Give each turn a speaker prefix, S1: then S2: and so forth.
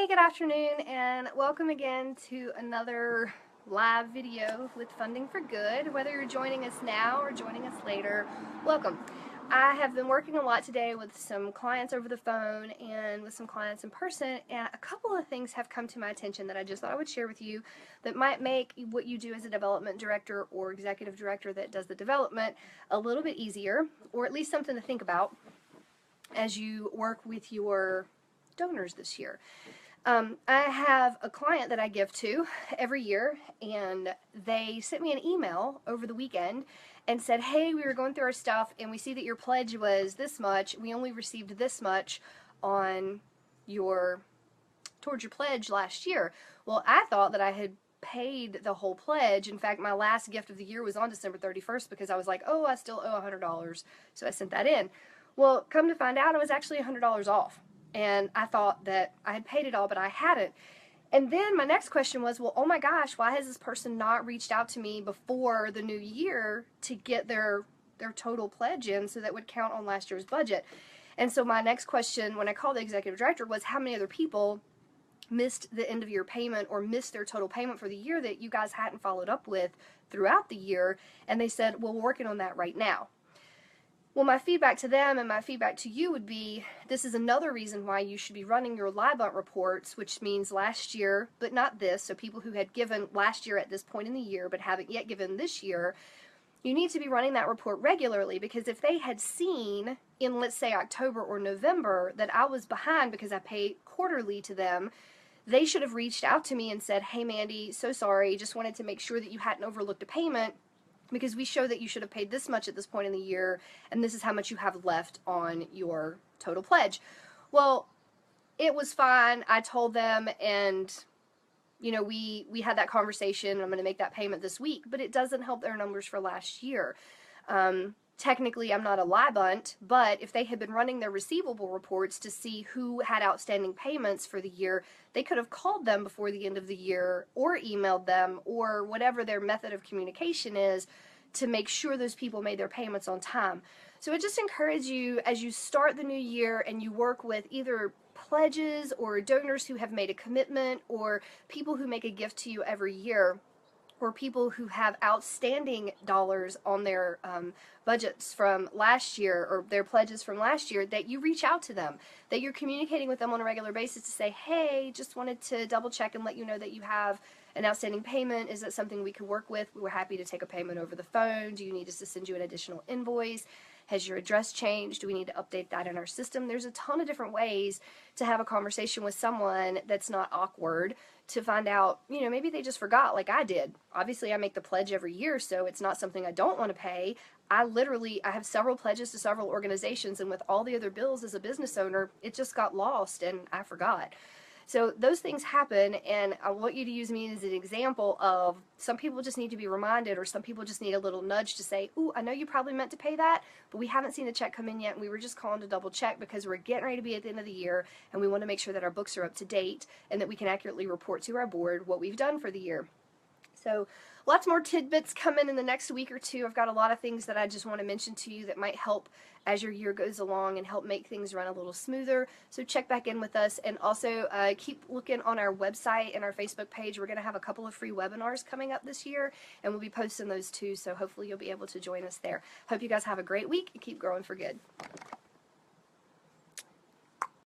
S1: Hey, good afternoon, and welcome again to another live video with Funding for Good. Whether you're joining us now or joining us later, welcome. I have been working a lot today with some clients over the phone and with some clients in person, and a couple of things have come to my attention that I just thought I would share with you that might make what you do as a development director or executive director that does the development a little bit easier, or at least something to think about as you work with your donors this year. I have a client that I give to every year, and they sent me an email over the weekend and said, hey, we were going through our stuff and we see that your pledge was this much. We only received this much towards your pledge last year. Well, I thought that I had paid the whole pledge. In fact, my last gift of the year was on December 31st because I was like, oh, I still owe $100. So I sent that in. Well, come to find out, I was actually $100 off. And I thought that I had paid it all, but I hadn't. And then my next question was, well, oh my gosh, why has this person not reached out to me before the new year to get their total pledge in so that would count on last year's budget? And so my next question when I called the executive director was, how many other people missed the end of year payment or missed their total payment for the year that you guys hadn't followed up with throughout the year? And they said, well, we're working on that right now. Well, my feedback to them and my feedback to you would be, this is another reason why you should be running your LYBUNT reports, which means last year, but not this. So people who had given last year at this point in the year, but haven't yet given this year, you need to be running that report regularly, because if they had seen in, let's say, October or November that I was behind because I pay quarterly to them, they should have reached out to me and said, hey, Mandy, so sorry, just wanted to make sure that you hadn't overlooked a payment, because we show that you should have paid this much at this point in the year, and this is how much you have left on your total pledge. Well, it was fine. I told them, and you know, we had that conversation. I'm going to make that payment this week, but it doesn't help their numbers for last year. Technically, I'm not a LYBUNT, but if they had been running their receivable reports to see who had outstanding payments for the year, they could have called them before the end of the year or emailed them or whatever their method of communication is to make sure those people made their payments on time. So I just encourage you, as you start the new year and you work with either pledges or donors who have made a commitment or people who make a gift to you every year, or people who have outstanding dollars on their budgets from last year or their pledges from last year, that you reach out to them, that you're communicating with them on a regular basis to say, hey, just wanted to double check and let you know that you have an outstanding payment. Is that something we could work with? We were happy to take a payment over the phone. Do you need us to send you an additional invoice? Has your address changed? Do we need to update that in our system? There's a ton of different ways to have a conversation with someone that's not awkward, to find out, you know, maybe they just forgot like I did. Obviously, I make the pledge every year, so it's not something I don't want to pay. I have several pledges to several organizations, and with all the other bills as a business owner, it just got lost and I forgot. So those things happen, and I want you to use me as an example of some people just need to be reminded, or some people just need a little nudge to say, ooh, I know you probably meant to pay that, but we haven't seen the check come in yet, and we were just calling to double check because we're getting ready to be at the end of the year, and we want to make sure that our books are up to date and that we can accurately report to our board what we've done for the year. So lots more tidbits coming in the next week or two. I've got a lot of things that I just want to mention to you that might help as your year goes along and help make things run a little smoother. So check back in with us, and also keep looking on our website and our Facebook page. We're going to have a couple of free webinars coming up this year, and we'll be posting those too, so hopefully you'll be able to join us there. Hope you guys have a great week and keep growing for good.